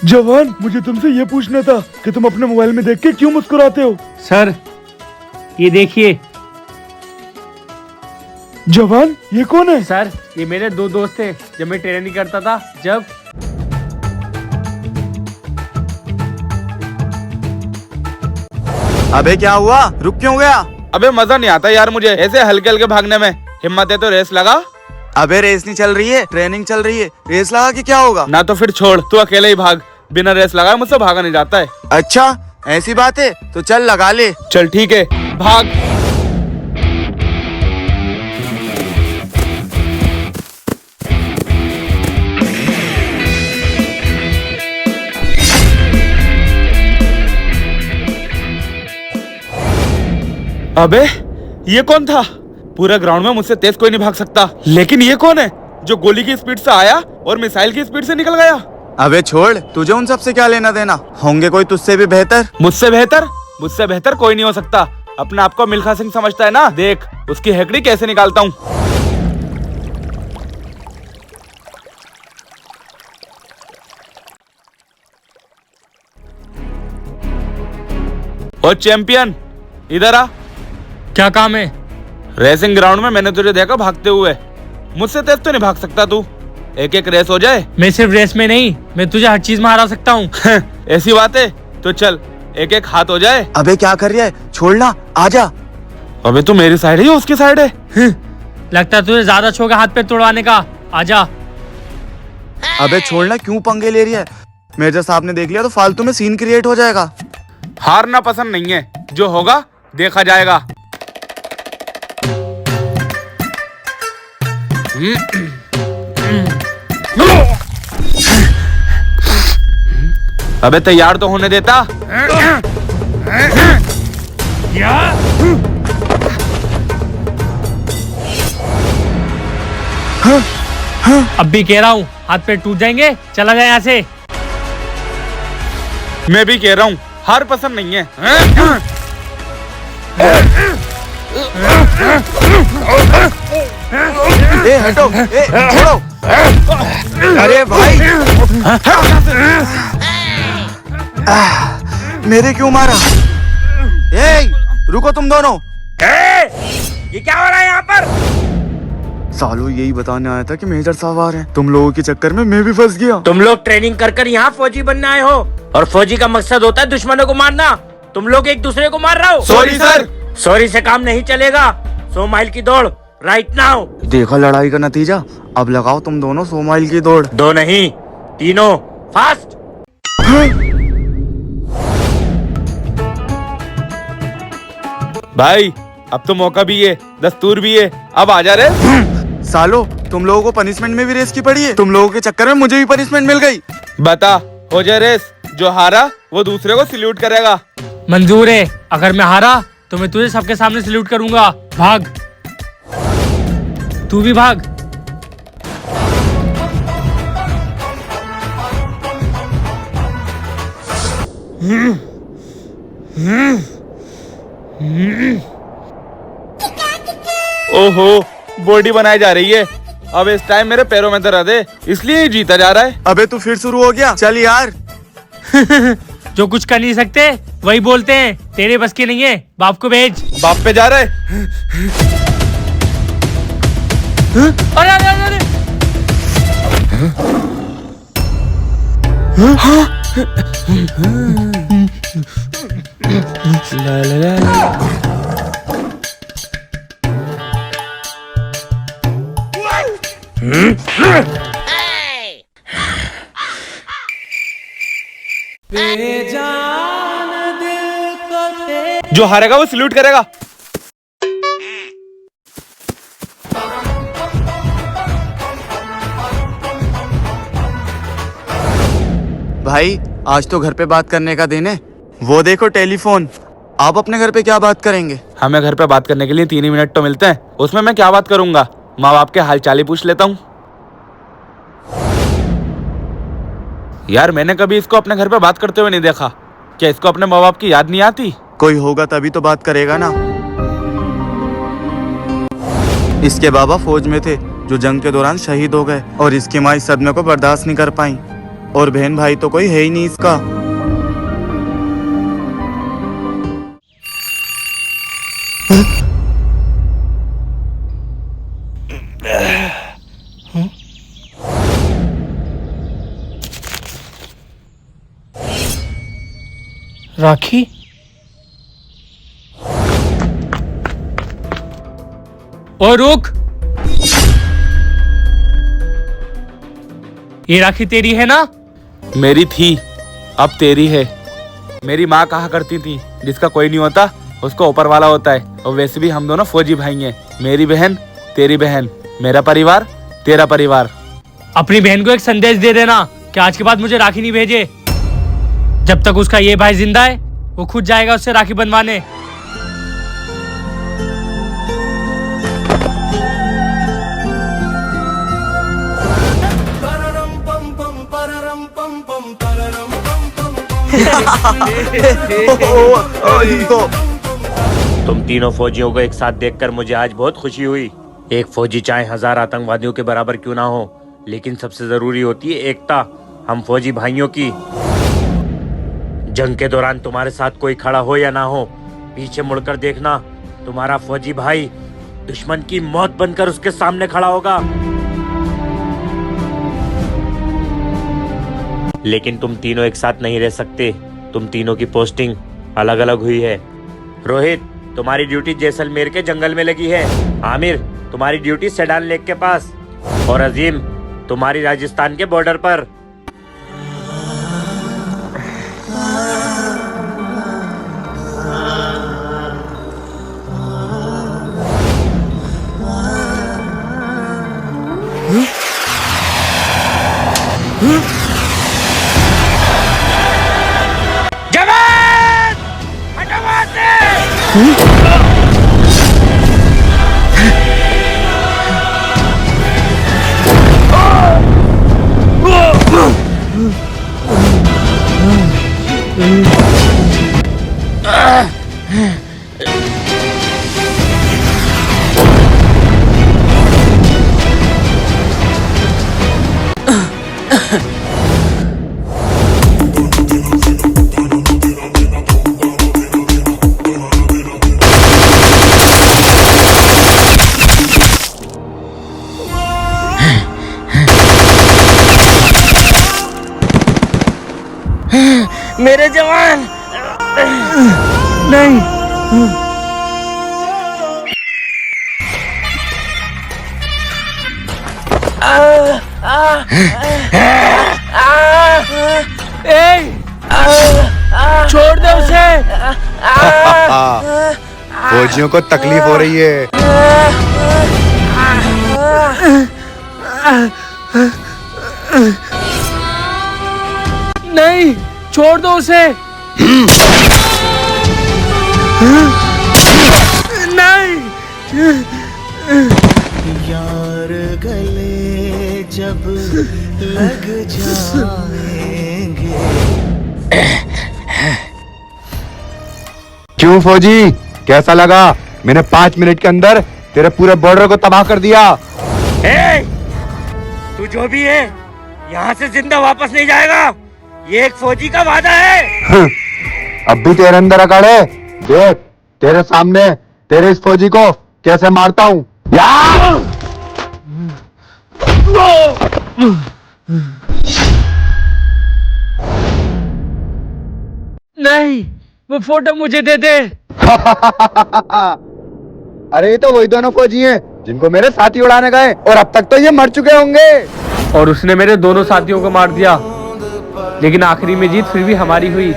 जवान, मुझे तुमसे ये पूछना था कि तुम अपने मोबाइल में देख के क्यों मुस्कुराते हो? सर ये देखिए। जवान, ये कौन है? सर ये मेरे दो दोस्त थे जब मैं ट्रेनिंग करता था। जब अबे क्या हुआ, रुक क्यों गया? अबे मजा नहीं आता यार मुझे ऐसे हल्के हल्के भागने में। हिम्मत है तो रेस लगा। अबे रेस नहीं चल रही है, ट्रेनिंग चल रही है। रेस लगा के क्या होगा? ना तो फिर छोड़, तू अकेले ही भाग। बिना रेस लगाए मुझसे भागा नहीं जाता है। अच्छा ऐसी बात है तो चल लगा ले। चल ठीक है, भाग। अबे ये कौन था? पूरा ग्राउंड में मुझसे तेज कोई नहीं भाग सकता, लेकिन ये कौन है जो गोली की स्पीड से आया और मिसाइल की स्पीड से निकल गया? अबे छोड़, तुझे उन सब से क्या लेना देना। होंगे कोई तुझसे भी बेहतर। मुझसे बेहतर? मुझसे बेहतर कोई नहीं हो सकता। अपने आप को मिल्खा सिंह समझता है ना? देख उसकी हेकड़ी कैसे निकालता हूँ। ओ चैंपियन, इधर आ। क्या काम है? रेसिंग ग्राउंड में मैंने तुझे देखा भागते हुए। मुझसे तेज तो नहीं भाग सकता तू। एक एक रेस हो जाए। मैं सिर्फ रेस में नहीं, मैं तुझे हर चीज में हरा सकता हूँ। ऐसी बात है तो चल एक एक हाथ हो जाए। अबे क्या कर रहा है, छोड़ना, आजा। अबे तू मेरी साइड है या उसकी साइड है? लगता है तुझे ज्यादा शौक है हाथ पे तोड़वाने का। आजा। अबे छोड़ना, क्यों पंगे ले रही है? मेजर साहब ने देख लिया तो फालतू में सीन क्रिएट हो जाएगा। हारना पसंद नहीं है, जो होगा देखा जाएगा। अबे तैयार तो होने देता। अब भी कह रहा हूँ हाथ पे टूट जाएंगे, चला जाए यहाँ से। मैं भी कह रहा हूँ हार पसंद नहीं है। ए हटो, ए छोड़ो। अरे भाई मेरे क्यों मारा? ए रुको तुम दोनों। ये क्या हो रहा है यहाँ पर? सालो यही बताने आया था कि मेजर साहब आ रहे हैं। तुम लोगों के चक्कर में मैं भी फंस गया। तुम लोग ट्रेनिंग कर कर यहाँ फौजी बनने आए हो, और फौजी का मकसद होता है दुश्मनों को मारना। तुम लोग एक दूसरे को मार रहे हो। Sorry sir. सॉरी से काम नहीं चलेगा। 100 माइल की दौड़ राइट नाउ। देखा लड़ाई का नतीजा। अब लगाओ तुम दोनों 100 माइल की दौड़। 2 नहीं 3 फास्ट। भाई अब तो मौका भी है, दस्तूर भी है, अब आ जा रे। सालो तुम लोगों को पनिशमेंट में भी रेस की पड़ी है। तुम लोगों के चक्कर में मुझे भी पनिशमेंट मिल गई। बता, हो जाए रेस। जो हारा वो दूसरे को सल्यूट करेगा। मंजूर है। अगर मैं हारा तो मैं तुझे सबके सामने सल्यूट करूंगा। भाग, तू भी भाग। ओहो, बॉडी बनाई जा रही है। अब इस टाइम मेरे पैरों में दर्द है, इसलिए ही जीता जा रहा है। अबे तू फिर शुरू हो गया। चल यार। जो कुछ कर नहीं सकते वही बोलते हैं। तेरे बस की नहीं है, बाप को भेज। बाप पे जा रहा है। अरे अरे अरे अरे। ला ला ला ला। जो हारेगा वो सल्यूट करेगा। भाई आज तो घर पे बात करने का दिन है। वो देखो टेलीफोन। आप अपने घर पे क्या बात करेंगे? हमें घर पे बात करने के लिए 3 ही मिनट तो मिलते हैं। उसमें मैं क्या बात करूंगा? माँ बाप के हालचाल ही पूछ लेता हूँ। यार मैंने कभी इसको अपने घर पे बात करते हुए नहीं देखा। क्या इसको अपने माँ बाप की याद नहीं आती? कोई होगा तभी तो बात करेगा ना। इसके बाबा फौज में थे जो जंग के दौरान शहीद हो गए, और इसकी माँ इस सदमे को बर्दाश्त नहीं कर पाई और बहन भाई तो कोई है ही नहीं इसका। राखी? और रुक, ये राखी तेरी है ना? मेरी थी, अब तेरी है। मेरी माँ कहा करती थी जिसका कोई नहीं होता उसको ऊपर वाला होता है। और वैसे भी हम दोनों फौजी भाई हैं। मेरी बहन तेरी बहन, मेरा परिवार तेरा परिवार। अपनी बहन को एक संदेश दे देना कि आज के बाद मुझे राखी नहीं भेजे। जब तक उसका ये भाई जिंदा है वो खुद जाएगा उससे राखी बनवाने। तुम तीनों फौजियों को एक साथ देखकर मुझे आज बहुत खुशी हुई। एक फौजी चाहे 1000 आतंकवादियों के बराबर क्यों ना हो, लेकिन सबसे जरूरी होती है एकता हम फौजी भाइयों की। जंग के दौरान तुम्हारे साथ कोई खड़ा हो या ना हो, पीछे मुड़कर देखना, तुम्हारा फौजी भाई दुश्मन की मौत बनकर उसके सामने खड़ा होगा। लेकिन तुम तीनों एक साथ नहीं रह सकते। तुम तीनों की पोस्टिंग अलग अलग हुई है। रोहित, तुम्हारी ड्यूटी जैसलमेर के जंगल में लगी है। आमिर, तुम्हारी ड्यूटी सेडान लेक के पास। और अजीम, तुम्हारी राजस्थान के बॉर्डर पर। जवान, हटो वहां से! मेरे जवान! नहीं, छोड़ दो उसे। फौजियों को तकलीफ हो रही है। नहीं, छोड़ दो उसे। नहीं। यार गले जब लग जाएंगे। क्यों फौजी, कैसा लगा? मैंने 5 मिनट के अंदर तेरे पूरे बॉर्डर को तबाह कर दिया। तू जो भी है यहाँ से जिंदा वापस नहीं जाएगा। ये एक फौजी का वादा है। अब भी तेरे अंदर अकड़ है। देख तेरे सामने तेरे इस फौजी को कैसे मारता हूँ। नहीं, वो फोटो मुझे दे दे। अरे ये तो वही दोनों फौजी हैं जिनको मेरे साथी उड़ाने गए और अब तक तो ये मर चुके होंगे। और उसने मेरे दोनों साथियों को मार दिया, लेकिन आखिरी में जीत फिर भी हमारी हुई।